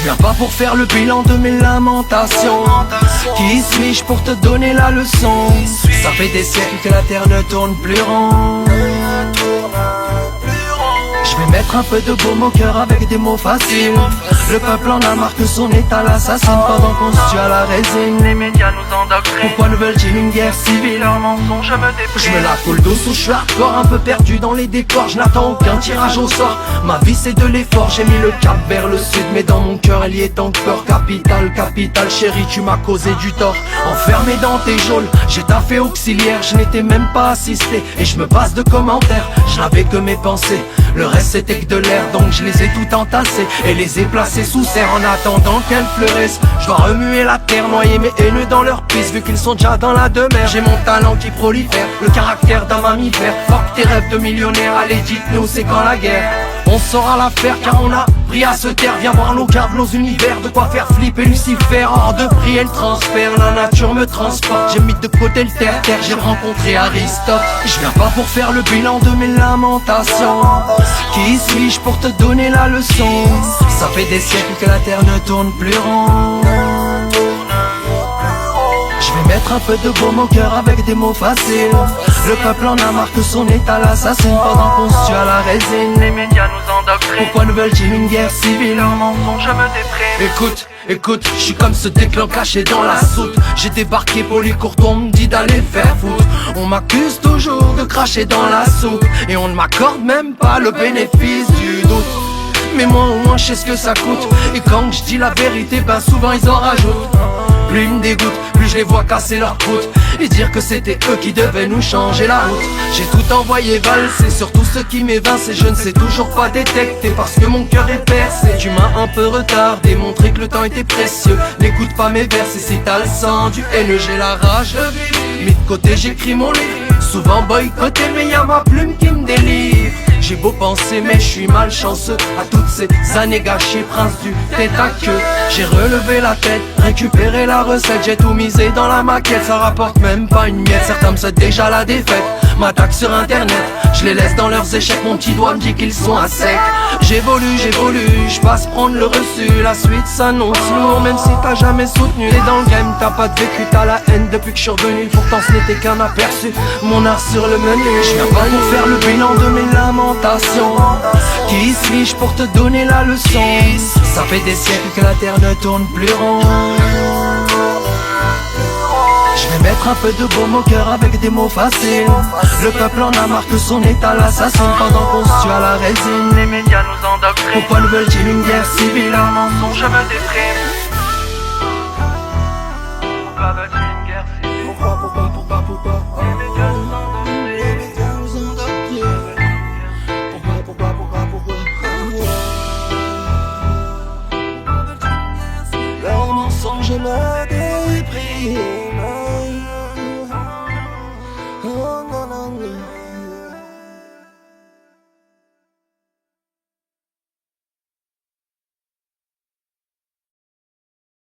viens pas pour faire le bilan de mes lamentations. Qui suis-je pour te donner la leçon? Ça fait des siècles que la terre ne tourne plus rond. Je vais mettre un peu de baume au cœur avec des mots faciles. Le peuple en a marre que son état l'assassine. Pendant qu'on se tue à la résine, les médias nous endoctrinent. Pourquoi nous veulent-ils une guerre civile? Leurs mensonges me dépriment. Je me la coule douce ou je suis hardcore, un peu perdu dans les décors. Je n'attends aucun tirage au sort. Ma vie c'est de l'effort, j'ai mis le cap vers le sud, mais dans mon cœur elle y est encore. Capitale, capitale, chérie, tu m'as causé du tort. Enfermé dans tes geôles, j'ai taffé auxiliaire. Je n'étais même pas assisté et je me passe de commentaires. Je n'avais que mes pensées, le reste c'était que de l'air, donc je les ai tout entassés et les ai placés sous serre en attendant qu'elles fleurissent. Je dois remuer la terre, noyer mes haineux dans leur piste, vu qu'ils sont déjà dans la demeure. J'ai mon talent qui prolifère, le caractère d'un mammifère. Fuck tes rêves de millionnaire, allez dites-nous c'est quand la guerre? On saura la faire car on a pris à se taire. Viens voir nos caves, nos univers, de quoi faire flipper Lucifer. Hors de prix et le transfert, la nature me transporte. J'ai mis de côté le terre-terre, j'ai rencontré Aristote. Je viens pas pour faire le bilan de mes lamentations. Qui suis-je pour te donner la leçon? Ça fait des siècles que la terre ne tourne plus rond. Je vais mettre un peu de baume au cœur avec des mots faciles. Le peuple en a marre que son état l'assassine. Pendant qu'on se tue à la résine, les médias nous endoctrinent. Pourquoi nous veulent-ils une guerre civile? Leurs mensonges me dépriment. Écoute, je suis comme ce déclin caché dans la soute. J'ai débarqué poli courtois, on me dit d'aller faire foutre. On m'accuse toujours de cracher dans la soupe et on ne m'accorde même pas le bénéfice du doute. Mais moi au moins je sais ce que ça coûte. Et quand je dis la vérité, ben souvent ils en rajoutent. Plus ils me dégoûtent, plus je les vois casser leur croûte et dire que c'était eux qui devaient nous changer la route. J'ai tout envoyé valser sur tout ce qui m'évince et je ne sais toujours pas détecter parce que mon cœur est percé. Tu m'as un peu retardé, montré que le temps était précieux. N'écoute pas mes vers et si t'as le sang du haineux, j'ai la rage. Mis de côté j'écris mon livre, souvent boycotté mais y'a ma plume qui me délivre. J'ai beau penser mais je suis malchanceux à toutes ces années gâchées, prince du tête à queue. J'ai relevé la tête, récupéré la recette, j'ai tout misé dans la maquette. Ça rapporte même pas une miette, certains me souhaitent déjà la défaite. M'attaquent sur internet, je les laisse dans leurs échecs. Mon petit doigt me dit qu'ils sont à sec. J'évolue, je passe prendre le reçu. La suite s'annonce lourd même si t'as jamais soutenu. T'es dans le game, t'as pas de vécu, t'as la haine depuis que je suis revenu. Pourtant ce n'était qu'un aperçu, mon art sur le menu. Je viens pas pour faire le bilan de mes lamentations. Qui suis-je pour te donner la leçon? Ça fait des siècles que la terre ne tourne plus rond. Je vais mettre un peu de baume au cœur avec des mots faciles. Le peuple en a marre que son état l'assassine. Pendant qu'on se tue à la résine, les médias nous endoctrinent. Pourquoi nous veulent-ils une guerre civile? Leurs mensonges me dépriment.